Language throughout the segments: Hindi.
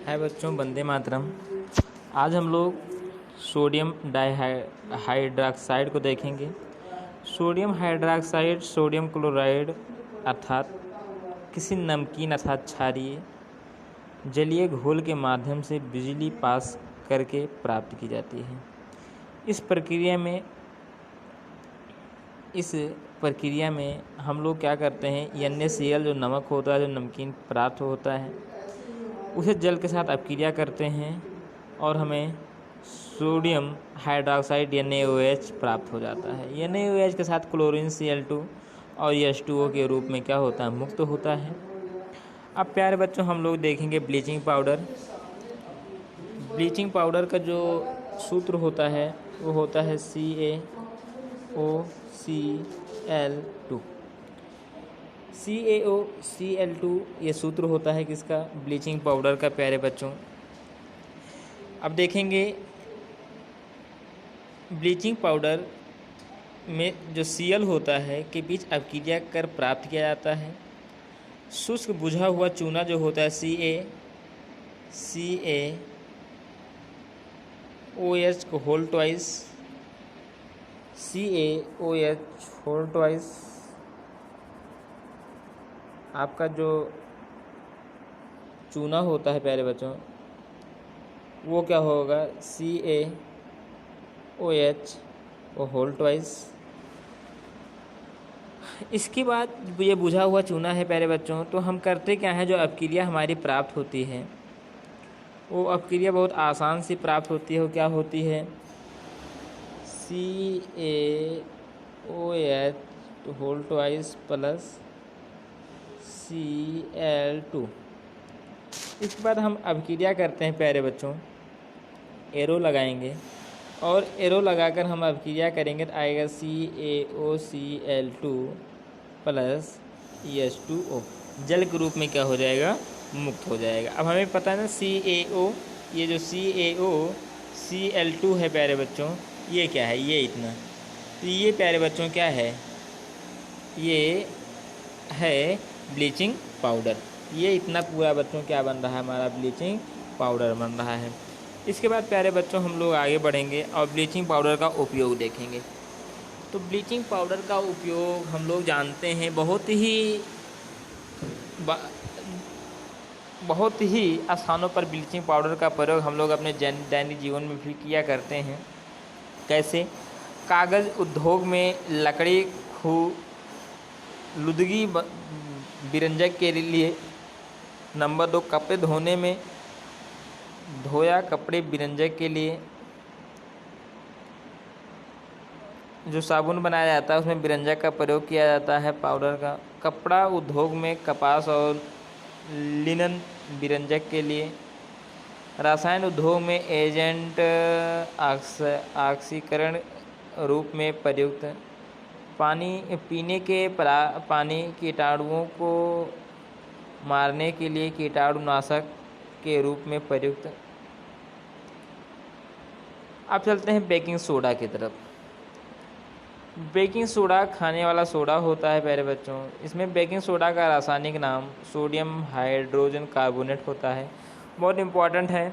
है बच्चों, वंदे मातरम। आज हम लोग सोडियम डाइहाइड्रॉक्साइड को देखेंगे। सोडियम हाइड्रॉक्साइड सोडियम क्लोराइड अर्थात किसी नमकीन अर्थात क्षारीय जलीय घोल के माध्यम से बिजली पास करके प्राप्त की जाती है। इस प्रक्रिया में हम लोग क्या करते हैं, NaCl जो नमक होता है, जो नमकीन पदार्थ होता है, उसे जल के साथ अपक्रिया करते हैं और हमें सोडियम हाइड्रॉक्साइड NaOH प्राप्त हो जाता है। NaOH के साथ क्लोरीन Cl2 और H2O के रूप में क्या होता है, मुक्त होता है। अब प्यारे बच्चों, हम लोग देखेंगे ब्लीचिंग पाउडर। ब्लीचिंग पाउडर का जो सूत्र होता है वो होता है CaOCl2। CaOCl2 ये सूत्र होता है किसका, ब्लीचिंग पाउडर का। प्यारे बच्चों, अब देखेंगे ब्लीचिंग पाउडर में जो Cl होता है के बीच अपक्रिया कर प्राप्त किया जाता है। शुष्क बुझा हुआ चूना जो होता है CaOH को होल ट्वाइस आपका जो चूना होता है प्यारे बच्चों, वो क्या होगा, CaOH वो होल ट्वाइस। इसके बाद ये बुझा हुआ चूना है प्यारे बच्चों, तो हम करते क्या है, जो अपक्रिया हमारी प्राप्त होती है वो अपक्रिया बहुत आसान से प्राप्त होती है। वो क्या होती है, CaOH whole twice plus Cl2। इसके बाद हम अपक्रिया करते हैं प्यारे बच्चों, एरो लगाएंगे और एरो लगाकर हम अपक्रिया करेंगे तो आएगा CaOCl2 प्लस H2O, जल के रूप में क्या हो जाएगा, मुक्त हो जाएगा। अब हमें पता है ना ये जो CaOCl2 है प्यारे बच्चों, ये क्या है, ये इतना, तो ये प्यारे बच्चों क्या है, ये है ब्लीचिंग पाउडर। ये इतना पूरा बच्चों क्या बन रहा है, हमारा ब्लीचिंग पाउडर बन रहा है। इसके बाद प्यारे बच्चों हम लोग आगे बढ़ेंगे और ब्लीचिंग पाउडर का उपयोग देखेंगे। तो ब्लीचिंग पाउडर का उपयोग हम लोग जानते हैं, बहुत ही स्थानों पर ब्लीचिंग पाउडर का प्रयोग हम लोग अपने दैनिक जीवन में भी किया करते हैं। कैसे, कागज़ उद्योग में लकड़ी लुदगी बिरंजक के लिए। नंबर 2, कपड़े धोने में धोया कपड़े बिरंजक के लिए जो साबुन बनाया जाता है उसमें बिरंजक का प्रयोग किया जाता है पाउडर का। कपड़ा उद्योग में कपास और लिनन बिरंजक के लिए। रसायन उद्योग में एजेंट ऑक्सीकरण रूप में प्रयुक्त। पानी पीने के पानी कीटाणुओं को मारने के लिए कीटाणुनाशक के रूप में प्रयुक्त। अब चलते हैं बेकिंग सोडा की तरफ। बेकिंग सोडा खाने वाला सोडा होता है प्यारे बच्चों। इसमें बेकिंग सोडा का रासायनिक नाम सोडियम हाइड्रोजन कार्बोनेट होता है। बहुत इम्पॉर्टेंट है,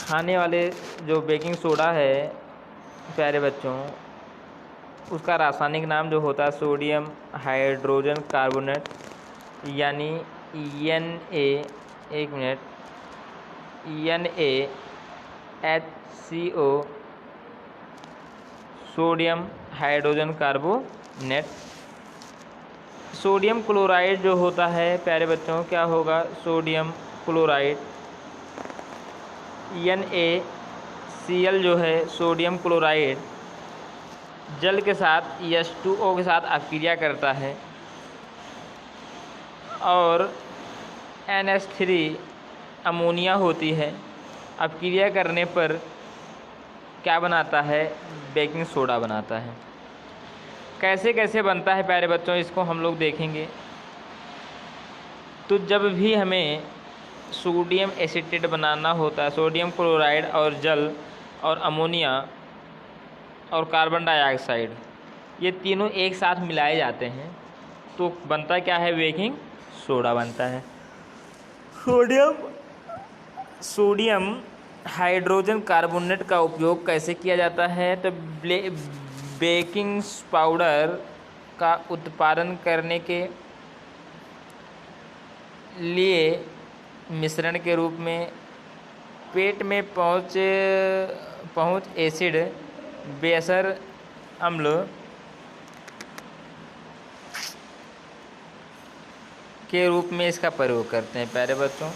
खाने वाले जो बेकिंग सोडा है प्यारे बच्चों, उसका रासायनिक नाम जो होता है सोडियम हाइड्रोजन कार्बोनेट, यानी NaHCO sodium hydrogen carbonate. Sodium chloride जो होता है प्यारे बच्चों, क्या होगा, सोडियम क्लोराइड। NaCl जो है सोडियम क्लोराइड जल के साथ H2O के साथ अपक्रिया करता है और NH3 अमोनिया होती है। अपक्रिया करने पर क्या बनाता है, बेकिंग सोडा बनाता है। कैसे कैसे बनता है प्यारे बच्चों, इसको हम लोग देखेंगे। तो जब भी हमें सोडियम एसीटेट बनाना होता है, सोडियम क्लोराइड और जल और अमोनिया और कार्बन डाइऑक्साइड, ये तीनों एक साथ मिलाए जाते हैं तो बनता क्या है, बेकिंग सोडा बनता है। सोडियम हाइड्रोजन कार्बोनेट का उपयोग कैसे किया जाता है? तो बेकिंग पाउडर का उत्पादन करने के लिए मिश्रण के रूप में पेट में पहुँच एसिड बेअसर अम्ल के रूप में इसका प्रयोग करते हैं। प्यारे बच्चों,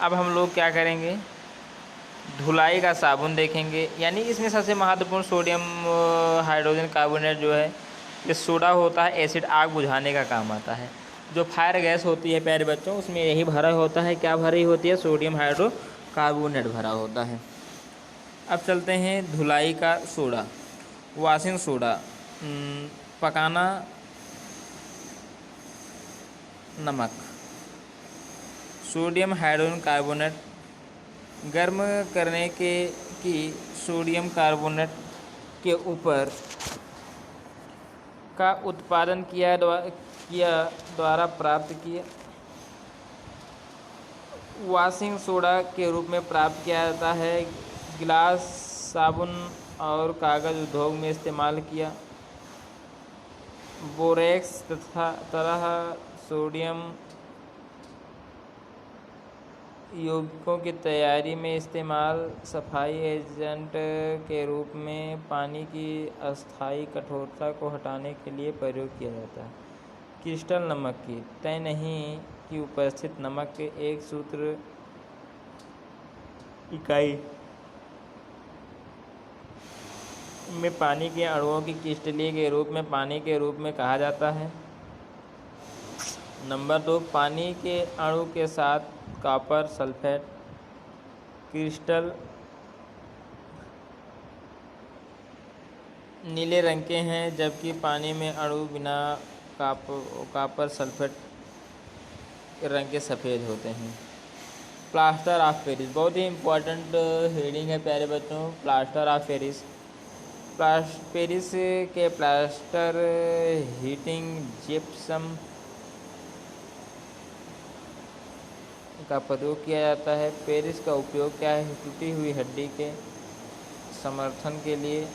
अब हम लोग क्या करेंगे, धुलाई का साबुन देखेंगे। यानी इसमें सबसे महत्वपूर्ण सोडियम हाइड्रोजन कार्बोनेट जो है, ये सोडा होता है, एसिड आग बुझाने का काम आता है। जो फायर गैस होती है प्यारे बच्चों, उसमें यही भरा होता है। क्या भरी होती है? सोडियम हाइड्रोकार्बोनेट भरा होता है। अब चलते हैं धुलाई का सोडा, वॉशिंग सोडा, पकाना नमक। सोडियम हाइड्रोजन कार्बोनेट गर्म करने की सोडियम कार्बोनेट के ऊपर का उत्पादन द्वारा प्राप्त किया वॉशिंग सोडा के रूप में प्राप्त किया जाता है। गिलास, साबुन और कागज़ उद्योग में इस्तेमाल किया। बोरेक्स तरह सोडियम यौगिकों की तैयारी में इस्तेमाल सफाई एजेंट के रूप में पानी की अस्थायी कठोरता को हटाने के लिए प्रयोग किया जाता है। क्रिस्टल नमक की तय नहीं की उपस्थित नमक के एक सूत्र इकाई में पानी के अणुओं की क्रिस्टलीय के रूप में पानी के रूप में कहा जाता है। नंबर 2, पानी के अणु के साथ कॉपर सल्फेट क्रिस्टल नीले रंग के हैं, जबकि पानी में अणु बिना कॉपर सल्फेट रंग के सफ़ेद होते हैं। प्लास्टर ऑफ पेरिस बहुत ही इम्पोर्टेंट हेडिंग है प्यारे बच्चों। प्लास्टर ऑफ पेरिस पेरिस के प्लास्टर हीटिंग जिप्सम का प्रयोग किया जाता है। पेरिस का उपयोग क्या है? टूटी हुई हड्डी के समर्थन के लिए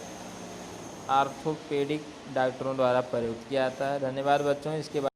आर्थोपेडिक डॉक्टरों द्वारा प्रयुक्त किया जाता है। धन्यवाद बच्चों। इसके बाद